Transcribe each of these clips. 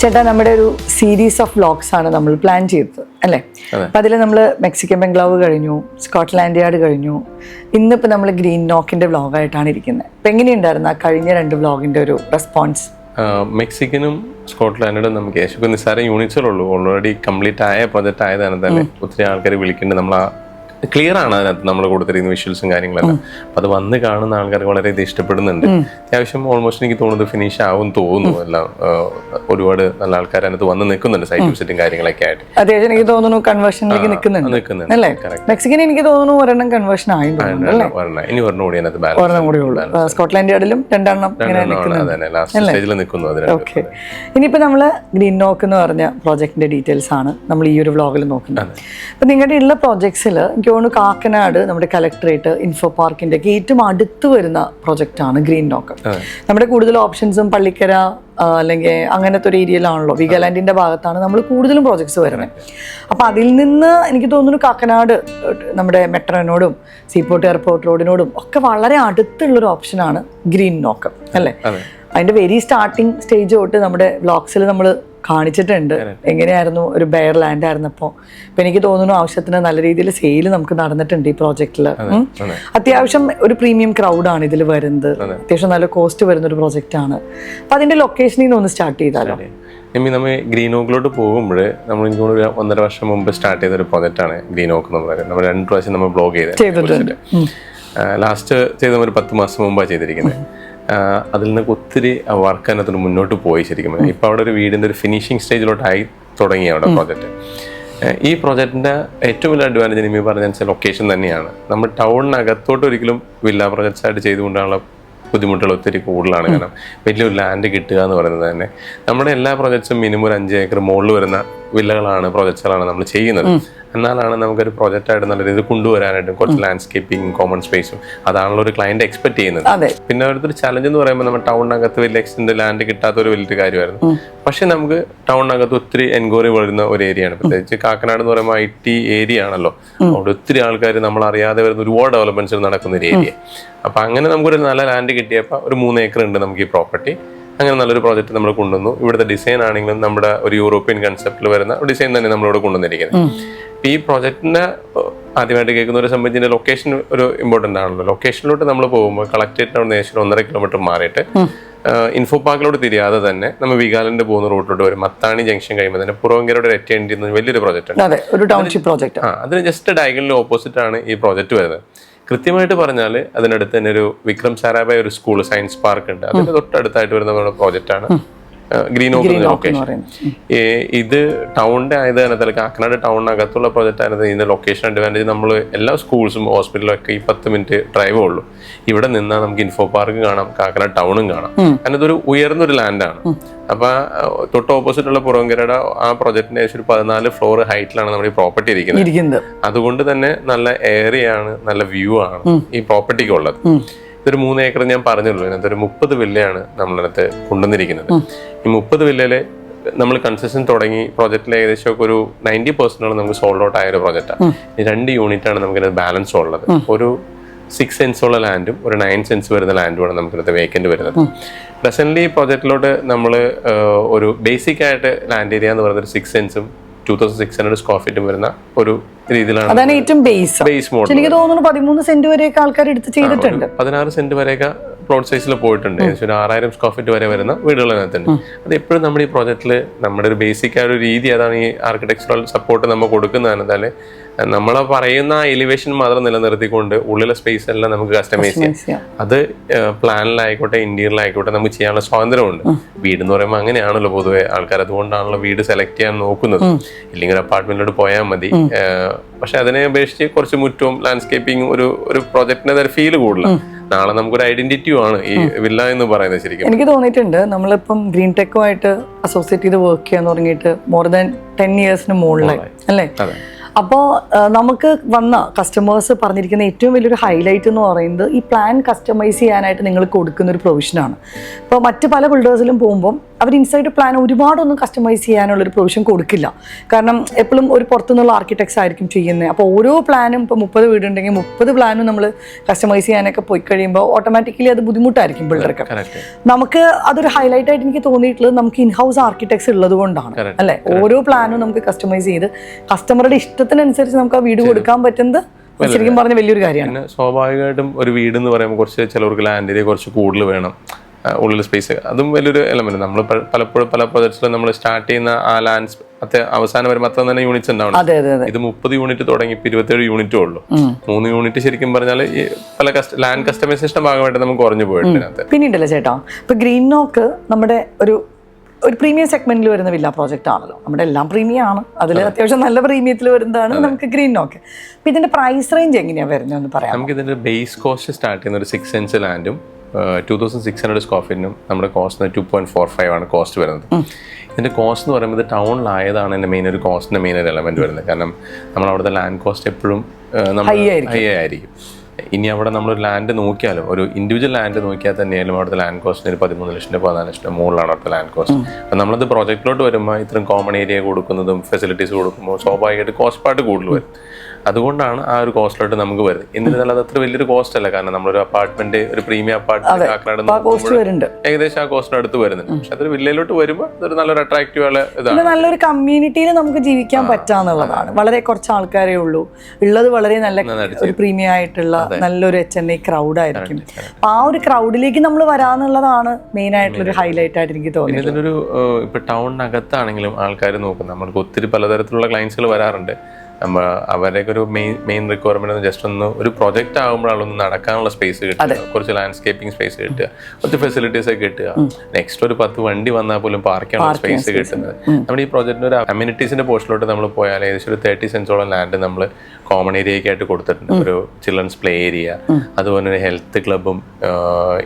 ചേട്ടാ നമ്മുടെ ഒരു സീരീസ് ഓഫ് വ്ളോഗ്സ് ആണ് നമ്മൾ പ്ലാൻ ചെയ്തത് അല്ലേ? അപ്പം അതിൽ നമ്മൾ മെക്സിക്കൻ ബംഗ്ലാവ് കഴിഞ്ഞു, സ്കോട്ട്ലാൻഡ് യാർഡ് കഴിഞ്ഞു, ഇന്നിപ്പോൾ നമ്മൾ ഗ്രീൻ നോക്കിൻ്റെ വ്ളോഗായിട്ടാണ് ഇരിക്കുന്നത്. അപ്പം എങ്ങനെയുണ്ടായിരുന്നു ആ കഴിഞ്ഞ 2 വ്ളോഗിൻ്റെ ഒരു റെസ്പോൺസ്? മെക്സിക്കനും സ്കോട്ട്ലാൻഡിലും നമുക്ക് ഏകദേശം നിസ്സാര യൂണിറ്റ്സുകളുള്ളൂ. ഓൾറെഡി കംപ്ലീറ്റ് ആയ പ്രൊജക്റ്റ് ആയതാണ് തന്നെ ഒത്തിരി ആൾക്കാർ വിളിക്കേണ്ടത്. നമ്മൾ ക്ലിയർ ആണ് അതിനകത്ത് നമ്മൾ കൊടുത്തിരിക്കുന്ന വിഷ്വൽസും കാര്യങ്ങളെല്ലാം. അപ്പം അത് വന്ന് കാണുന്ന ആൾക്കാർക്ക് വളരെ ഇത് ഇഷ്ടപ്പെടുന്നുണ്ട്. അത്യാവശ്യം ഓൾമോസ്റ്റ് എനിക്ക് തോന്നുന്നത് ഫിനിഷ് ആവും തോന്നുന്നു. എല്ലാം ഒരുപാട് നല്ല ആൾക്കാർ അതിനകത്ത് വന്ന് നിൽക്കുന്നുണ്ട്, സൈറ്റ് വിസിറ്റും കാര്യങ്ങളൊക്കെ ആയിട്ട്. അത്യാവശ്യം എനിക്ക് തോന്നുന്നു കൺവേർഷനിലേക്ക് നിൽക്കുന്നുണ്ട് അല്ലേ? മെക്സിക്കൻ എനിക്ക് തോന്നുന്നു ഒരെണ്ണം കൺവേർഷൻ ആയി, ഇനി ഒരെണ്ണം കൂടി അതിനകത്ത് ഒരെണ്ണം കൂടി ഉള്ളൂ. സ്കോട്ട്ലാൻഡ് യാർഡിലും 2 എണ്ണം ലാസ്റ്റ് സ്റ്റേജിൽ നിൽക്കുന്നു. ഓക്കെ, ഇനിയിപ്പോൾ നമ്മൾ ഗ്രീൻ നോക്ക് എന്ന് പറഞ്ഞ പ്രോജക്റ്റിന്റെ ഡീറ്റെയിൽസ് ആണ് നമ്മൾ ഈ ഒരു വ്ളോഗിൽ നോക്കുന്നത്. അപ്പം നിങ്ങളുടെ ഉള്ള പ്രോജക്ട്സിൽ കാക്കനാട് നമ്മുടെ കലക്ടറേറ്റ്, ഇൻഫോ പാർക്കിന്റെ ഒക്കെ ഏറ്റവും അടുത്ത് വരുന്ന പ്രൊജക്റ്റാണ് ഗ്രീൻ നോക്ക്. നമ്മുടെ കൂടുതൽ ഓപ്ഷൻസും പള്ളിക്കര അല്ലെങ്കിൽ അങ്ങനത്തെ ഒരു ഏരിയയിലാണല്ലോ, വീഗാലാൻഡിന്റെ ഭാഗത്താണ് നമ്മൾ കൂടുതലും പ്രോജക്ട്സ് വരുന്നത്. അപ്പം അതിൽ നിന്ന് എനിക്ക് തോന്നുന്നു കാക്കനാട് നമ്മുടെ മെട്രോനോടും സീപോർട്ട് എയർപോർട്ട് റോഡിനോടും ഒക്കെ വളരെ അടുത്തുള്ളൊരു ഓപ്ഷനാണ് ഗ്രീൻ നോക്ക് അല്ലേ? അതിന്റെ വെരി സ്റ്റാർട്ടിങ് സ്റ്റേജ് തൊട്ട് നമ്മുടെ വ്ളോഗ്സിൽ നമ്മൾ കാണിച്ചിട്ടുണ്ട് എങ്ങനെയായിരുന്നു ഒരു ബെയർ ലാൻഡ് ആയിരുന്നപ്പോൾ. അപ്പം എനിക്ക് തോന്നുന്നു ആവശ്യത്തിന് നല്ല രീതിയിൽ സെയിൽ നമുക്ക് നടന്നിട്ടുണ്ട് ഈ പ്രോജക്റ്റിൽ. അത്യാവശ്യം ഒരു പ്രീമിയം ക്രൗഡാണ് ഇതിൽ വരുന്നത്, അത്യാവശ്യം നല്ല കോസ്റ്റ് വരുന്ന ഒരു പ്രോജക്റ്റാണ്. അപ്പം അതിന്റെ ലൊക്കേഷനിൽ നിന്ന് ഒന്ന് സ്റ്റാർട്ട് ചെയ്താലോ? നമ്മൾ ഗ്രീൻ ഓക്കിലോട്ട് പോകുമ്പോൾ നമ്മൾ എനിക്ക് ഒരു 1.5 വർഷം മുമ്പ് സ്റ്റാർട്ട് ചെയ്ത ഒരു പ്രോജക്റ്റാണ് ഗ്രീൻ ഓക്ക് എന്ന് പറയുന്നത്. നമ്മൾ 2 പ്രാവശ്യം നമ്മൾ ബ്ലോഗ് ചെയ്തിട്ടുണ്ട്. ലാസ്റ്റ് ചെയ്ത ഒരു 10 മാസം മുമ്പാണ് ചെയ്തിരിക്കുന്നത്. അതിൽ നിന്നൊക്കെ ഒത്തിരി വർക്ക് അതിനകത്ത് മുന്നോട്ട് പോയി ശരിക്കും. ഇപ്പം അവിടെ ഒരു വീടിൻ്റെ ഒരു ഫിനിഷിങ് സ്റ്റേജിലോട്ടായി തുടങ്ങി അവിടെ പ്രോജക്റ്റ്. ഈ പ്രോജക്റ്റിൻ്റെ ഏറ്റവും വലിയ അഡ്വാൻറ്റേജ് എനിക്ക് പറഞ്ഞാൽ ലൊക്കേഷൻ തന്നെയാണ്. നമ്മൾ ടൗണിനകത്തോട്ട് ഒരിക്കലും വില്ല പ്രോജക്ട്സ് ആയിട്ട് ചെയ്തുകൊണ്ടുള്ള ബുദ്ധിമുട്ടുകൾ ഒത്തിരി കൂടുതലാണ്. കാരണം വലിയൊരു ലാൻഡ് കിട്ടുക എന്ന് പറയുന്നത് തന്നെ നമ്മുടെ എല്ലാ പ്രോജക്ട്സും മിനിമം ഒരു 5 ഏക്കർ മുകളിൽ വരുന്ന വില്ലകളാണ്, പ്രോജക്ട്സുകളാണ് നമ്മൾ ചെയ്യുന്നത്. എന്നാലാണ് നമുക്കൊരു പ്രോജക്റ്റായിട്ട് നല്ല രീതിയിൽ കൊണ്ടുവരാനായിട്ടും കുറച്ച് ലാൻഡ്സ്കേപ്പിംഗ്, കോമൺ സ്പേസും അതാണല്ലോ ഒരു ക്ലയന്റ് എക്സ്പെക്ട് ചെയ്യുന്നത്. പിന്നെ അവിടുത്തെ ഒരു ചലഞ്ച് എന്ന് പറയുമ്പോൾ നമ്മൾ ടൗണിനകത്ത് വലിയ എക്സ്റ്റെൻഡ് ലാൻഡ് കിട്ടാത്തൊരു വലിയൊരു കാര്യമായിരുന്നു. പക്ഷെ നമുക്ക് ടൗണിനകത്ത് ഒത്തിരി എൻക്വയറി വരുന്ന ഒരു ഏരിയയാണ്. പ്രത്യേകിച്ച് കാക്കനാട് എന്ന് പറയുമ്പോൾ IT ഏരിയ ആണല്ലോ. അവിടെ ഒത്തിരി ആൾക്കാർ നമ്മൾ അറിയാതെ വരുന്ന ഒരുപാട് ഡെവലപ്മെന്റ്സ് നടക്കുന്ന ഒരു ഏരിയ. അപ്പൊ അങ്ങനെ നമുക്കൊരു നല്ല ലാൻഡ് കിട്ടിയപ്പോൾ ഒരു 3 ഏക്കർ ഉണ്ട് നമുക്ക് ഈ പ്രോപ്പർട്ടി. അങ്ങനെ നല്ലൊരു പ്രോജക്റ്റ് നമ്മൾ കൊണ്ടുവന്നു. ഇവിടുത്തെ ഡിസൈൻ ആണെങ്കിലും നമ്മുടെ ഒരു യൂറോപ്യൻ കൺസെപ്റ്റിൽ വരുന്ന ഡിസൈൻ തന്നെ നമ്മളിവിടെ കൊണ്ടുവന്നിരിക്കുന്നത്. ഈ പ്രോജക്റ്റിന്റെ ആദ്യമായിട്ട് കേൾക്കുന്ന ഒരു സംബന്ധിച്ച് ലൊക്കേഷൻ ഒരു ഇമ്പോർട്ടൻ്റ് ആണല്ലോ. ലൊക്കേഷനിലോട്ട് നമ്മൾ പോകുമ്പോൾ കളക്ടറേറ്റിനോട് ഏകദേശം 1.5 കിലോമീറ്റർ മാറിയിട്ട് ഇൻഫോ പാർക്കിലോട്ട് തിരിയാതെ തന്നെ നമ്മൾ വീഗാലാൻഡ് പോകുന്ന റൂട്ടിലോട്ട് വരും. മത്താണി ജംഗ്ഷൻ കഴിയുമ്പോൾ തന്നെ പുറവങ്കരയുടെ എറ്റേണ്ടി വലിയൊരു പ്രോജക്റ്റ് ഉണ്ട്. അതിന് ജസ്റ്റ് ഡയഗണലിന് ഓപ്പോസിറ്റ് ആണ് ഈ പ്രോജക്റ്റ് വരുന്നത്. കൃത്യമായിട്ട് പറഞ്ഞാൽ അതിനടുത്ത് തന്നെ ഒരു വിക്രം സാരാഭായ് ഒരു സ്കൂൾ, സയൻസ് പാർക്ക് ഉണ്ട്. അതിന്റെ തൊട്ടടുത്തായിട്ട് വരുന്ന നമ്മുടെ പ്രോജക്റ്റാണ് ഗ്രീൻ ഓക്ക് ലൊക്കേഷൻ. ഇത് ടൗണിന്റെ ആയത് തന്നെ കാക്കനാട് ടൗണിനകത്തുള്ള പ്രോജക്റ്റ് ആയത്. ഇതിന്റെ ലൊക്കേഷൻ അഡ്വാൻറ്റേജ് നമ്മൾ എല്ലാ സ്കൂൾസും ഹോസ്പിറ്റലും ഒക്കെ ഈ 10 മിനിറ്റ് ഡ്രൈവേ ഉള്ളൂ. ഇവിടെ നിന്നാൽ നമുക്ക് ഇൻഫോ പാർക്ക് കാണാം, കാക്കനാട് ടൗണും കാണാം. കാരണം ഇതൊരു ഉയർന്നൊരു ലാൻഡാണ്. അപ്പൊ തൊട്ട് ഓപ്പോസിറ്റ് ഉള്ള പുറങ്കരയുടെ ആ പ്രോജക്റ്റിന്റെ ഏകദേശം ഒരു 14 ഫ്ലോർ ഹൈറ്റിലാണ് നമ്മുടെ ഈ പ്രോപ്പർട്ടി ഇരിക്കുന്നത്. അതുകൊണ്ട് തന്നെ നല്ല ഏരിയ ആണ്, നല്ല വ്യൂ ആണ് ഈ പ്രോപ്പർട്ടിക്ക് ഉള്ളത്. ഇതൊരു 3 ഏക്കർ ഞാൻ പറഞ്ഞല്ലോ. ഇതിനകത്ത് ഒരു 30 വില്ലയാണ് നമ്മളതിനകത്ത് കൊണ്ടുവന്നിരിക്കുന്നത്. ഈ 30 വില്ലയില് നമ്മൾ കൺസ്ട്രക്ഷൻ തുടങ്ങി പ്രോജക്റ്റിൽ ഏകദേശം ഒരു 90% നമുക്ക് സോൾഡ് ഔട്ട് ആയ ഒരു പ്രോജക്റ്റാണ്. 2 യൂണിറ്റാണ് നമുക്കിത് ബാലൻസ് ഉള്ളത്. ഒരു 6 സെൻസ് ഉള്ള ലാൻഡും ഒരു 9 സെൻസ് വരുന്ന ലാൻഡുമാണ് നമുക്കിത് വേക്കൻറ്റ് വരുന്നത്. പ്രസന്റ്ലി ഈ പ്രോജക്റ്റിലോട്ട് നമ്മൾ ഒരു ബേസിക് ആയിട്ട് ലാൻഡ് ഏരിയ എന്ന് പറയുന്നത് 6 സെൻസും 2600 സ്ക്വയർ ഫീറ്റും വരുന്ന ഒരു രീതിയിലാണ്. അതാണ് ഏറ്റവും ബേസ് മോഡൽ. എനിക്ക് തോന്നുന്നു 13 സെന്റ് വരെയൊക്കെ ആൾക്കാർ എടുത്ത് ചെയ്തിട്ടുണ്ട്. 16 സെന്റ് വരെയൊക്കെ പ്ലോട്ട് സൈസിൽ പോയിട്ടുണ്ട്. ഏകദേശം ഒരു 6000 സ്ക്വയർ ഫീറ്റ് വരെ വരുന്ന വീടുകളതിനകത്തുണ്ട്. അത് എപ്പോഴും നമ്മുടെ ഈ പ്രോജക്റ്റിൽ നമ്മുടെ ഒരു ബേസിക് ആയ ഒരു രീതി അതാണ്. ഈ ആർക്കിടെക്ചറൽ സപ്പോർട്ട് നമ്മൾ കൊടുക്കുന്നതാണ്. എന്നാല് നമ്മൾ പറയുന്ന എലിവേഷൻ മാത്രം നിലനിർത്തിക്കൊണ്ട് ഉള്ളിലെ സ്പേസ് എല്ലാം നമുക്ക് കസ്റ്റമൈസ് ചെയ്യാം. അത് പ്ലാനിലായിക്കോട്ടെ ഇന്റീരിയറിലായിക്കോട്ടെ നമുക്ക് ചെയ്യാനുള്ള സ്വാതന്ത്ര്യമുണ്ട്. വീട് എന്ന് പറയുമ്പോൾ അങ്ങനെയാണല്ലോ പൊതുവെ ആൾക്കാർ. അതുകൊണ്ടാണല്ലോ വീട് സെലക്ട് ചെയ്യാൻ നോക്കുന്നത്. ഇല്ലെങ്കിൽ ഒരു അപ്പാർട്ട്മെന്റിലോട്ട് പോയാൽ മതി. പക്ഷെ അതിനെ അപേക്ഷിച്ച് കുറച്ച് മുറ്റവും ലാൻഡ്സ്കേപ്പിംഗ് ഒരു പ്രോജക്റ്റിന്റെ ഫീൽ കൂടുതലാണ്. നാളെ നമുക്കൊരു ഐഡന്റിറ്റിയുമാണ് ഈ വില്ല എന്ന് പറയുന്നത്. ശരിക്കും എനിക്ക് തോന്നിയിട്ടുണ്ട് നമ്മളിപ്പം ഗ്രീൻ ടെക്കുമായിട്ട് അസോസിയേറ്റ് ചെയ്ത് വർക്ക് ചെയ്യാൻ തുടങ്ങിയിട്ട് മോർ ദാൻ 10 ഇയേഴ്സിന് മുകളിലായി അല്ലേ? അപ്പോൾ നമുക്ക് വന്ന കസ്റ്റമേഴ്സ് പറഞ്ഞിരിക്കുന്ന ഏറ്റവും വലിയൊരു ഹൈലൈറ്റ് എന്ന് പറയുന്നത് ഈ പ്ലാൻ കസ്റ്റമൈസ് ചെയ്യാനായിട്ട് നിങ്ങൾ കൊടുക്കുന്ന ഒരു പ്രൊവിഷനാണ്. ഇപ്പോൾ മറ്റ് പല ബിൽഡേഴ്സിലും പോകുമ്പോൾ അവർ ഇൻസൈഡ് പ്ലാൻ ഒരുപാടൊന്നും കസ്റ്റമൈസ് ചെയ്യാനുള്ളൊരു പ്രൊവിഷൻ കൊടുക്കില്ല. കാരണം എപ്പോഴും ഒരു പുറത്തുനിന്നുള്ള ആർക്കിടെക്ട്സ് ആയിരിക്കും ചെയ്യുന്നത്. അപ്പോൾ ഓരോ പ്ലാനും ഇപ്പോൾ 30 വീടുണ്ടെങ്കിൽ 30 പ്ലാനും നമ്മൾ കസ്റ്റമൈസ് ചെയ്യാനൊക്കെ പോയി കഴിയുമ്പോൾ ഓട്ടോമാറ്റിക്കലി അത് ബുദ്ധിമുട്ടായിരിക്കും ബിൽഡർക്ക്. നമുക്ക് അതൊരു ഹൈലൈറ്റ് ആയിട്ട് എനിക്ക് തോന്നിയിട്ടുള്ളത് നമുക്ക് ഇൻഹൗസ് ആർക്കിടെക്ട്സ് ഉള്ളത് കൊണ്ടാണ് അല്ലേ. ഓരോ പ്ലാനും നമുക്ക് കസ്റ്റമൈസ് ചെയ്ത് കസ്റ്റമറുടെ ഇഷ്ടത്തിനനുസരിച്ച് നമുക്ക് ആ വീട് കൊടുക്കാൻ പറ്റുന്നത് ശരിക്കും പറഞ്ഞ വലിയൊരു കാര്യമാണ്. സ്വാഭാവികമായിട്ടും ഒരു വീട് എന്ന് പറയുമ്പോൾ കുറച്ച് ചിലവർക്ക് ലാൻഡ് ഏരിയ കുറച്ച് കൂടുതൽ വേണം, ഉള്ളിൽ സ്പേസ്, അതും വലിയൊരു എലമെന്റ്. നമ്മൾ പലപ്പോഴും പല പ്രോജക്ട്സിലും നമ്മൾ സ്റ്റാർട്ട് ചെയ്യുന്ന ആ ലാൻഡ് അവസാനം വരുമ്പോൾ അത്ര തന്നെ യൂണിറ്റ്സ് ഉണ്ടാവണം. ഇത് 30 യൂണിറ്റ് തുടങ്ങി 27 യൂണിറ്റേ ഉള്ളൂ. 3 യൂണിറ്റ് ശരിക്കും പറഞ്ഞാൽ പല ലാൻഡ് കസ്റ്റമൈസേഷന്റെ ഭാഗമായിട്ട് നമുക്ക് കുറഞ്ഞു പോയിട്ടുണ്ട്. പിന്നീടല്ലേ ചേട്ടാ, ഇപ്പൊ ഗ്രീൻ നോക്ക് നമ്മുടെ ഒരു പ്രീമിയം സെഗ്മെന്റിൽ വരുന്ന വില്ല പ്രോജക്റ്റ് ആണല്ലോ. നമ്മുടെ എല്ലാം പ്രീമിയം ആണ്, അതിൽ അത്യാവശ്യം നല്ല പ്രീമിയത്തിൽ വരുന്നതാണ് നമുക്ക് ഗ്രീൻ നോക്ക്. അപ്പൊ ഇതിന്റെ പ്രൈസ് റേഞ്ച് എങ്ങനെയാണ് വരുന്നത് പറയാം? നമുക്ക് ഇതിന്റെ ബേസ് കോസ്റ്റ് സ്റ്റാർട്ട് ചെയ്യുന്ന ഒരു 6 സെൻസ് ലാൻഡും 2600 സ്ക്വയർ ഫീറ്റിനും നമ്മുടെ കോസ്റ്റ് 2.45 ആണ് കോസ്റ്റ് വരുന്നത്. ഇതിന്റെ കോസ്റ്റ് എന്ന് പറയുമ്പോൾ ടൗണിലായതാണ് എൻ്റെ മെയിൻ ഒരു കോസ്റ്റിന്റെ മെയിൻ ഒരു എലമെന്റ് വരുന്നത്. കാരണം നമ്മൾ അവിടുത്തെ ലാൻഡ് കോസ്റ്റ് എപ്പോഴും ഹൈ ആയിരിക്കും. ഇനി അവിടെ നമ്മളൊരു ലാൻഡ് നോക്കിയാലും ഒരു ഇൻഡിവിജ്വൽ ലാൻഡ് നോക്കിയാൽ തന്നെയാലും അവിടുത്തെ ലാൻഡ് കോസ്റ്റിന് 13 ലക്ഷം 14 ലക്ഷം മുകളിലാണ് അവിടുത്തെ ലാൻഡ് കോസ്റ്റ്. അപ്പം നമ്മളത് പ്രോജക്റ്റിലോട്ട് വരുമ്പോൾ ഇത്രയും കോമൺ ഏരിയ കൊടുക്കുന്നതും ഫെസിലിറ്റീസ് കൊടുക്കുമ്പോൾ സ്വാഭാവികമായിട്ട് കോസ്റ്റ് പാർട്ട് കൂടുതൽ വരും. അതുകൊണ്ടാണ് ആ ഒരു കോസ്റ്റിലോട്ട് നമുക്ക് വരുന്നത്. എന്നിരുന്നാൽ അത് അത്ര വലിയൊരു കോസ്റ്റ് അല്ല. കാരണം നമ്മളൊരു അപ്പാർട്ട്മെന്റ്, ഒരു പ്രീമിയം അപ്പാർട്ട്മെന്റ് ഏകദേശം ആ കോസ്റ്റിന് അടുത്ത് വരുന്നുണ്ട്. പക്ഷെ അതൊരു വില്ലയിലോട്ട് വരുമ്പോൾ അതൊരു നല്ലൊരു അട്രാക്റ്റീവ് ആയ ഇതാണ്. നല്ലൊരു കമ്മ്യൂണിറ്റിയിൽ നമുക്ക് ജീവിക്കാൻ പറ്റാന്നുള്ളതാണ്. വളരെ കുറച്ച് ആൾക്കാരേ ഉള്ളൂ ഉള്ളത്, വളരെ നല്ല ഒരു പ്രീമിയം ആയിട്ടുള്ള നല്ലൊരു HNI ക്രൗഡ് ആയിരിക്കും. ആ ഒരു ക്രൗഡിലേക്ക് നമ്മൾ വരാന്നുള്ളതാണ് മെയിൻ ആയിട്ടുള്ള ഒരു ഹൈലൈറ്റ് ആയിട്ട് എനിക്ക് തോന്നുന്നത്. ഇതിനൊരു ഇപ്പൊ ടൗണിനകത്താണെങ്കിലും ആൾക്കാർ നോക്കും, നമ്മൾക്ക് ഒത്തിരി പലതരത്തിലുള്ള ക്ലയൻസുകൾ വരാറുണ്ട്. അവരുടെയൊക്കെ ഒരു മെയിൻ റിക്വയർമെന്റ് ജസ്റ്റ് ഒരു പ്രൊജക്ട് ആകുമ്പോഴാണ് നടക്കാനുള്ള സ്പേസ് കിട്ടുക, കുറച്ച് ലാൻഡ്സ്കേപ്പിംഗ് സ്പേസ് കിട്ടുക, കുറച്ച് ഫെസിലിറ്റീസ് ഒക്കെ കിട്ടുക. നെക്സ്റ്റ് ഒരു 10 വണ്ടി വന്നാൽ പോലും പാർക്ക് ചെയ്യാനുള്ള സ്പേസ് കിട്ടുന്നത്. നമ്മുടെ ഈ പ്രോജക്റ്റിന്റെ ഒരു അമ്യൂണിറ്റീസിന്റെ പോർഷനിലോട്ട് നമ്മൾ പോയാൽ ഏകദേശം ഒരു 30 സെൻസോളം ലാൻഡ് നമ്മൾ കോമൺ ഏരിയയ്ക്ക് ആയിട്ട് കൊടുത്തിട്ടുണ്ട്. ഒരു ചിൽഡ്രൻസ് പ്ലേ ഏരിയ, അതുപോലെ ഒരു ഹെൽത്ത് ക്ലബും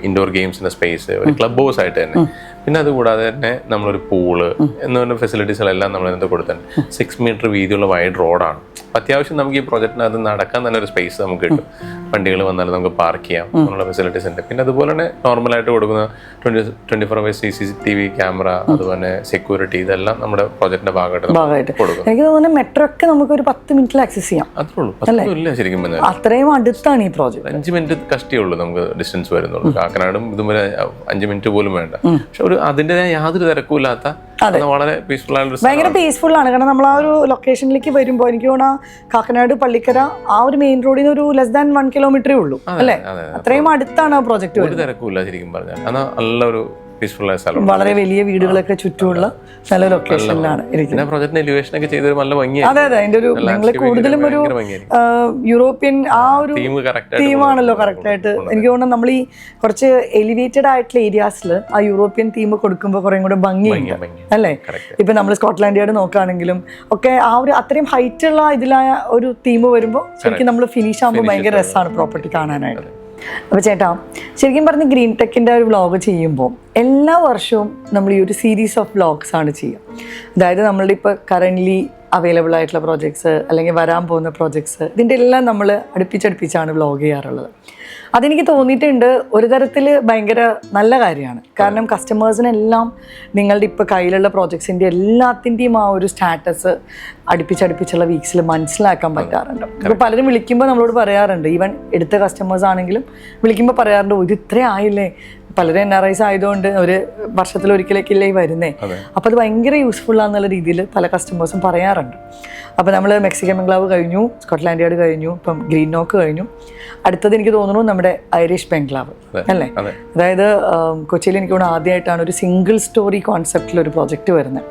ഇൻഡോർ ഗെയിംസിന്റെ സ്പേസ്, ഒരു ക്ലബ് ഹൗസ് ആയിട്ട് തന്നെ. പിന്നെ അതുകൂടാതെ തന്നെ നമ്മളൊരു പൂള് എന്ന് പറഞ്ഞ ഫെസിലിറ്റീസുകളെല്ലാം നമ്മൾ ഇതിനകത്ത് കൊടുത്തിട്ടുണ്ട്. 6 മീറ്റർ വീതിയുള്ള വൈഡ് റോഡാണ്. അത്യാവശ്യം നമുക്ക് ഈ പ്രോജക്റ്റിനകത്ത് നടക്കാൻ തന്നെ ഒരു സ്പേസ് നമുക്ക് കിട്ടും. വണ്ടികൾ വന്നാലും നമുക്ക് പാർക്ക് ചെയ്യാം, അങ്ങനെയുള്ള ഫെസിലിറ്റീസ് ഉണ്ട്. പിന്നെ അതുപോലെ തന്നെ നോർമലായിട്ട് കൊടുക്കുന്ന 24 hours CCTV ക്യാമറ, അതുപോലെ സെക്യൂരിറ്റി, ഇതെല്ലാം നമ്മുടെ പ്രോജക്റ്റിന്റെ ഭാഗമായിട്ട് കൊടുക്കും. എനിക്ക് തോന്നുന്നു മെട്രോ ഒക്കെ നമുക്ക് ഒരു 10 മിനിറ്റിൽ ആക്സസ് ചെയ്യാം. അത്രേ ഉള്ളൂ, 10 ഇല്ല ശരിക്കും പറഞ്ഞാൽ. അത്രയും അടുത്താണ് ഈ പ്രോജക്റ്റ്. 5 മിനിറ്റ് കഷ്ടിയേ ഉള്ളൂ നമുക്ക് ഡിസ്റ്റൻസ് വരുന്നുള്ളൂ. കാക്കനാടും ഇതും വരെ 5 മിനിറ്റ് പോലും വേണ്ട. പക്ഷെ ഒരു അതിൻ്റെതായ യാതൊരു തിരക്കുമില്ലാത്ത വളരെ പീസ്ഫുൾ ആണ്, ഭയങ്കര പീസ്ഫുൾ ആണ്. കാരണം നമ്മൾ ആ ഒരു ലൊക്കേഷനിലേക്ക് വരുമ്പോൾ എനിക്ക് തോന്നുന്നു കാക്കനാട് പള്ളിക്കര ആ ഒരു മെയിൻ റോഡിൽ നിന്ന് ഒരു ലെസ് ദാൻ 1 കിലോമീറ്ററേ ഉള്ളൂ അല്ലേ. അത്രയും അടുത്താണ് ആ പ്രോജക്റ്റ്. ഒരു തിരക്കുമില്ല ശരിക്കും പറഞ്ഞാൽ. എന്നാൽ നല്ലൊരു പീസ്ഫുൾ ആയ സ്ഥലം, വളരെ വലിയ വീടുകളൊക്കെ ചുറ്റുമുള്ള നല്ല ലൊക്കേഷനിലാണ് ഇരിക്കുന്നത്. പ്രോജക്റ്റിന്റെ എലിവേഷൻ ഒക്കെ ചെയ്തൊരു നല്ല ഭംഗിയാണ്. അതെ അതെ, അതിന്റെ ഒരു നിങ്ങൾ കൂടുതലും ഒരു യൂറോപ്യൻ ആ ഒരു തീമാണല്ലോ കറക്റ്റ് ആയിട്ട്. എനിക്ക് തോന്നുന്നു നമ്മൾ ഈ കുറച്ച് എലിവേറ്റഡ് ആയിട്ടുള്ള ഏരിയാസിൽ ആ യൂറോപ്യൻ തീം കൊടുക്കുമ്പോൾ കുറേ കൂടെ ഭംഗിയുണ്ട് അല്ലേ. ഇപ്പൊ നമ്മൾ സ്കോട്ട്ലാൻഡ് യാർഡ് നോക്കുകയാണെങ്കിലും ഒക്കെ ആ ഒരു അത്രയും ഹൈറ്റ് ഉള്ള ഇതിലായ ഒരു തീം വരുമ്പോൾ ശരിക്കും നമ്മൾ ഫിനിഷ് ആകുമ്പോൾ ഭയങ്കര രസമാണ് പ്രോപ്പർട്ടി കാണാനായിട്ട്. അപ്പോൾ ചേട്ടാ, ശരിക്കും പറഞ്ഞ് ഗ്രീൻ ടെക്കിൻ്റെ ഒരു വ്ളോഗ് ചെയ്യുമ്പോൾ എല്ലാ വർഷവും നമ്മൾ ഈ ഒരു സീരീസ് ഓഫ് വ്ളോഗ്സ് ആണ് ചെയ്യുക. അതായത് നമ്മളുടെ ഇപ്പോൾ കറൻ്റ്ലി അവൈലബിൾ ആയിട്ടുള്ള പ്രോജക്ട്സ് അല്ലെങ്കിൽ വരാൻ പോകുന്ന പ്രോജക്ട്സ്, ഇതിൻ്റെ എല്ലാം നമ്മൾ അടുപ്പിച്ചടുപ്പിച്ചാണ് വ്ളോഗ് ചെയ്യാറുള്ളത്. അതെനിക്ക് തോന്നിയിട്ടുണ്ട് ഒരു തരത്തിൽ ഭയങ്കര നല്ല കാര്യമാണ്. കാരണം കസ്റ്റമേഴ്സിനെല്ലാം നിങ്ങളുടെ ഇപ്പോൾ കയ്യിലുള്ള പ്രോജക്ട്സിൻ്റെ എല്ലാത്തിൻ്റെയും ആ ഒരു സ്റ്റാറ്റസ് അടുപ്പിച്ചടുപ്പിച്ചുള്ള വീക്സിൽ മനസ്സിലാക്കാൻ പറ്റാറുണ്ട്. ഇപ്പോൾ പലരും വിളിക്കുമ്പോൾ നമ്മളോട് പറയാറുണ്ട്, ഈവൻ എടുത്ത കസ്റ്റമേഴ്സ് ആണെങ്കിലും വിളിക്കുമ്പോൾ പറയാറുണ്ട്, ഇത് ഇത്രയും ആയില്ലേ. പലരും NRIs ആയതുകൊണ്ട് ഒരു വർഷത്തിലൊരിക്കലേക്കില്ലേ വരുന്നേ. അപ്പോൾ അത് ഭയങ്കര യൂസ്ഫുൾ ആണെന്നുള്ള രീതിയിൽ പല കസ്റ്റമേഴ്സും പറയാറുണ്ട്. അപ്പോൾ നമ്മൾ മെക്സിക്കൻ ബംഗ്ലാവ് കഴിഞ്ഞു, സ്കോട്ട്ലാൻഡ് യാർഡ് കഴിഞ്ഞു, ഇപ്പം ഗ്രീൻ നോക്ക് കഴിഞ്ഞു. അടുത്തത് എനിക്ക് തോന്നുന്നു നമ്മുടെ ഐറിഷ് ബംഗ്ലാവ് അല്ലേ. അതായത് കൊച്ചിയിൽ എനിക്ക് തോന്നുന്നു ആദ്യമായിട്ടാണ് ഒരു സിംഗിൾ സ്റ്റോറി കോൺസെപ്റ്റിൽ ഒരു പ്രോജക്റ്റ് വരുന്നത്.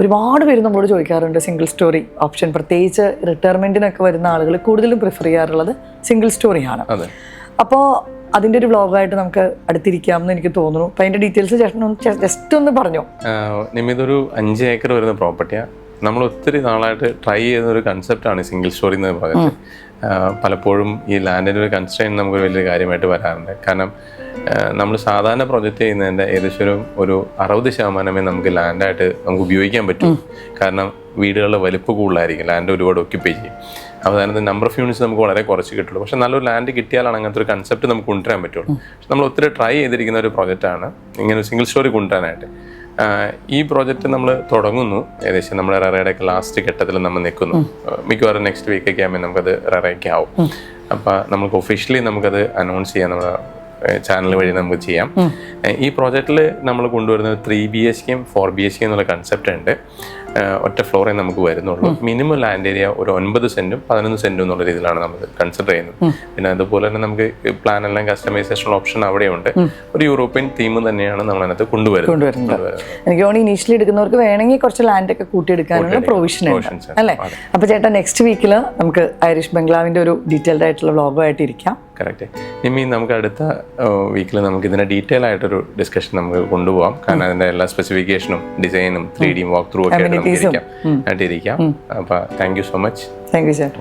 ഒരുപാട് പേര് നമ്മളോട് ചോദിക്കാറുണ്ട് സിംഗിൾ സ്റ്റോറി ഓപ്ഷൻ. പ്രത്യേകിച്ച് റിട്ടയർമെൻറ്റിനൊക്കെ വരുന്ന ആളുകൾ കൂടുതലും പ്രിഫർ ചെയ്യാറുള്ളത് സിംഗിൾ സ്റ്റോറിയാണ്. അപ്പോൾ അതിൻ്റെ ഒരു വ്ളോഗായിട്ട് നമുക്ക് അടുത്തിരിക്കാമെന്ന് എനിക്ക് തോന്നുന്നു. അപ്പം അതിൻ്റെ ഡീറ്റെയിൽസ് ജസ്റ്റ് ഒന്ന് പറഞ്ഞോ. ഇതൊരു 5 ഏക്കർ വരുന്ന പ്രോപ്പർട്ടിയാണ്. നമ്മൾ ഒത്തിരി നാളായിട്ട് ട്രൈ ചെയ്യുന്ന ഒരു കൺസെപ്റ്റാണ് സിംഗിൾ സ്റ്റോറി എന്ന് പറയുന്നത്. പലപ്പോഴും ഈ ലാൻഡിൻ്റെ ഒരു കൺസ്ട്രെയിൻ നമുക്ക് വലിയൊരു കാര്യമായിട്ട് വരാറുണ്ട്. കാരണം നമ്മൾ സാധാരണ പ്രൊജക്റ്റ് ചെയ്യുന്നതിൻ്റെ ഏകദേശം ഒരു 60% നമുക്ക് ലാൻഡായിട്ട് നമുക്ക് ഉപയോഗിക്കാൻ പറ്റും. കാരണം വീടുകളുടെ വലിപ്പം കൂടുതലായിരിക്കും, ലാൻഡ് ഒരുപാട് ഒക്യുപ്പൈ ചെയ്യും. അപ്പോൾ അതിനകത്ത് നമ്പർ ഓഫ് യൂണിറ്റ്സ് നമുക്ക് വളരെ കുറച്ച് കിട്ടുള്ളൂ. പക്ഷേ നല്ലൊരു ലാൻഡ് കിട്ടിയാലാണ് അങ്ങനത്തെ ഒരു കൺസെപ്റ്റ് നമുക്ക് കൊണ്ടുവരാൻ പറ്റുള്ളൂ. പക്ഷെ നമ്മൾ ഒത്തിരി ട്രൈ ചെയ്തിരിക്കുന്ന ഒരു പ്രോജക്റ്റാണ് ഇങ്ങനെ സിംഗിൾ സ്റ്റോറി കൊണ്ടുവരാനായിട്ട്. ഈ പ്രോജക്റ്റ് നമ്മൾ തുടങ്ങുന്നു, ഏകദേശം നമ്മുടെ റെറയുടെയൊക്കെ ലാസ്റ്റ് ഘട്ടത്തിൽ നമ്മൾ നിൽക്കുന്നു. മിക്കവാറും നെക്സ്റ്റ് വീക്കൊക്കെ ആകുമ്പോൾ നമുക്കത് റെറയൊക്കെ ആവും. അപ്പോൾ നമുക്ക് ഒഫീഷ്യലി നമുക്കത് അനൗൺസ് ചെയ്യാം, നമ്മുടെ ചാനൽ വഴി നമുക്ക് ചെയ്യാം. ഈ പ്രോജക്റ്റിൽ നമ്മൾ കൊണ്ടുവരുന്നത് 3 BHK 4 BHK എന്നുള്ള കൺസെപ്റ്റ് ഉണ്ട്. ഒറ്റ ഫ്ലോറേ നമുക്ക് വരുന്നുള്ളൂ. മിനിമം ലാൻഡ് ഏരിയ ഒരു 9 സെന്റും 11 സെന്റും എന്നുള്ള രീതിയിലാണ് നമ്മൾ കൺസിഡർ ചെയ്യുന്നത്. പിന്നെ അതുപോലെ തന്നെ നമുക്ക് പ്ലാൻ എല്ലാം കസ്റ്റമൈസേഷൻ ഓപ്ഷൻ അവിടെയുണ്ട്. ഒരു യൂറോപ്യൻ തീം തന്നെയാണ് നമ്മൾ അതിനകത്ത് കൊണ്ടുവരുന്നത്. എനിക്ക് തോന്നുന്നു ഇനീഷ്യലി എടുക്കുന്നവർക്ക് വേണമെങ്കിൽ കുറച്ച് ലാൻഡ് ഒക്കെ കൂട്ടിയെടുക്കാനുള്ള പ്രൊവിഷൻ ഉണ്ട് അല്ലേ? അപ്പൊ ചേട്ടാ നെക്സ്റ്റ് വീക്കിൽ നമുക്ക് ഐറിഷ് ബംഗ്ലാവിന്റെ ഒരു ഡീറ്റെയിൽഡ് ആയിട്ടുള്ള വ്ളോഗുമായിട്ട് ഇരിക്കാം. കറക്റ്റ്. ഇനി നമുക്ക് അടുത്ത വീക്കിൽ നമുക്ക് ഇതിന്റെ ഡീറ്റെയിൽ ആയിട്ടൊരു ഡിസ്കഷൻ നമുക്ക് കൊണ്ടുപോകാം. കാരണം അതിന്റെ എല്ലാ സ്പെസിഫിക്കേഷനും ഡിസൈനും 3D വാക്ക് ത്രൂ ഒക്കെ ആയിട്ടിരിക്കാം. അപ്പൊ thank you so much. Thank you ചേട്ടാ.